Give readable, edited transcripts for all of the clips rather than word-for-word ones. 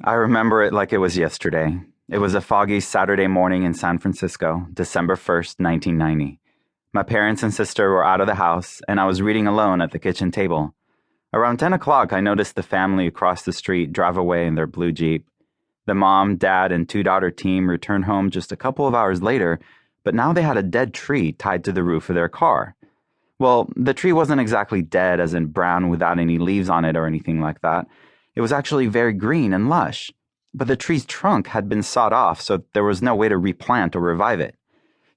I remember it like it was yesterday. It was a foggy Saturday morning in San Francisco, December 1st, 1990. My parents and sister were out of the house, and I was reading alone at the kitchen table. Around 10 o'clock, I noticed the family across the street drive away in their blue Jeep. The mom, dad, and two-daughter team returned home just a couple of hours later, but now they had a dead tree tied to the roof of their car. Well, the tree wasn't exactly dead, as in brown without any leaves on it or anything like that. It was actually very green and lush, but the tree's trunk had been sawed off, so there was no way to replant or revive it.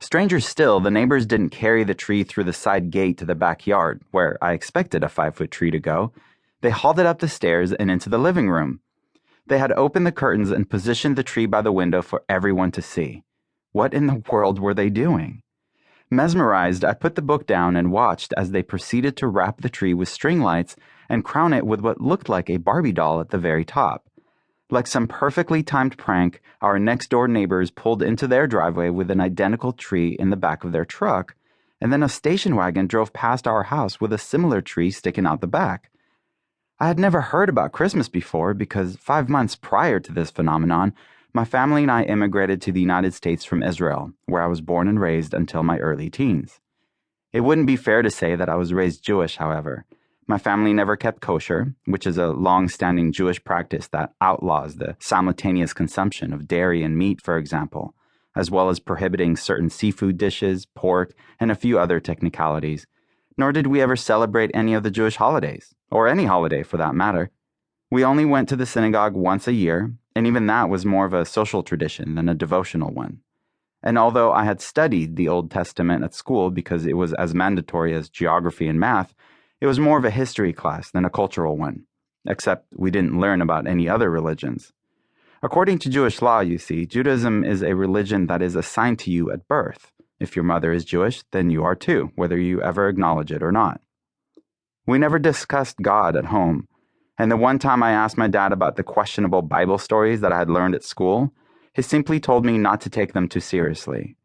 Stranger still, the neighbors didn't carry the tree through the side gate to the backyard, where I expected a 5-foot tree to go. They hauled it up the stairs and into the living room. They had opened the curtains and positioned the tree by the window for everyone to see. What in the world were they doing? Mesmerized, I put the book down and watched as they proceeded to wrap the tree with string lights and crown it with what looked like a Barbie doll at the very top. Like some perfectly timed prank, our next-door neighbors pulled into their driveway with an identical tree in the back of their truck, and then a station wagon drove past our house with a similar tree sticking out the back. I had never heard about Christmas before because 5 months prior to this phenomenon, my family and I immigrated to the United States from Israel, where I was born and raised until my early teens. It wouldn't be fair to say that I was raised Jewish, however. My family never kept kosher, which is a long-standing Jewish practice that outlaws the simultaneous consumption of dairy and meat, for example, as well as prohibiting certain seafood dishes, pork, and a few other technicalities. Nor did we ever celebrate any of the Jewish holidays, or any holiday for that matter. We only went to the synagogue once a year, and even that was more of a social tradition than a devotional one. And although I had studied the Old Testament at school because it was as mandatory as geography and math, it was more of a history class than a cultural one, except we didn't learn about any other religions. According to Jewish law, you see, Judaism is a religion that is assigned to you at birth. If your mother is Jewish, then you are too, whether you ever acknowledge it or not. We never discussed God at home, and the one time I asked my dad about the questionable Bible stories that I had learned at school, he simply told me not to take them too seriously.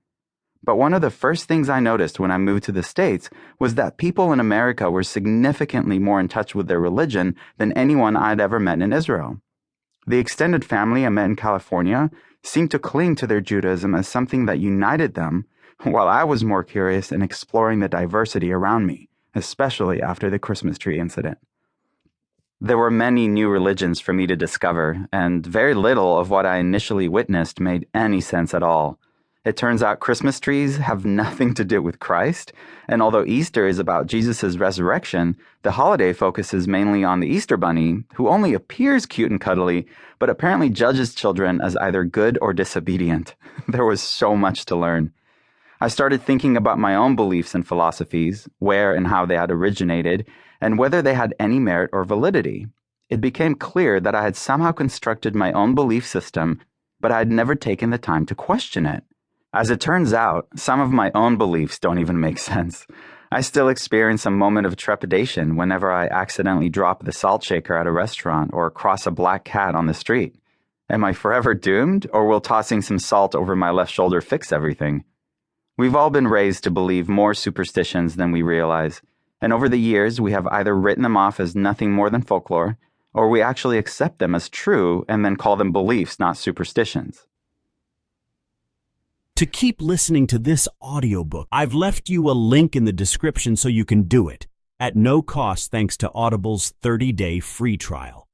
But one of the first things I noticed when I moved to the States was that people in America were significantly more in touch with their religion than anyone I'd ever met in Israel. The extended family I met in California seemed to cling to their Judaism as something that united them, while I was more curious in exploring the diversity around me, especially after the Christmas tree incident. There were many new religions for me to discover, and very little of what I initially witnessed made any sense at all. It turns out Christmas trees have nothing to do with Christ, and although Easter is about Jesus' resurrection, the holiday focuses mainly on the Easter Bunny, who only appears cute and cuddly, but apparently judges children as either good or disobedient. There was so much to learn. I started thinking about my own beliefs and philosophies, where and how they had originated, and whether they had any merit or validity. It became clear that I had somehow constructed my own belief system, but I had never taken the time to question it. As it turns out, some of my own beliefs don't even make sense. I still experience a moment of trepidation whenever I accidentally drop the salt shaker at a restaurant or cross a black cat on the street. Am I forever doomed, or will tossing some salt over my left shoulder fix everything? We've all been raised to believe more superstitions than we realize, and over the years we have either written them off as nothing more than folklore, or we actually accept them as true and then call them beliefs, not superstitions. To keep listening to this audiobook, I've left you a link in the description so you can do it, at no cost thanks to Audible's 30-day free trial.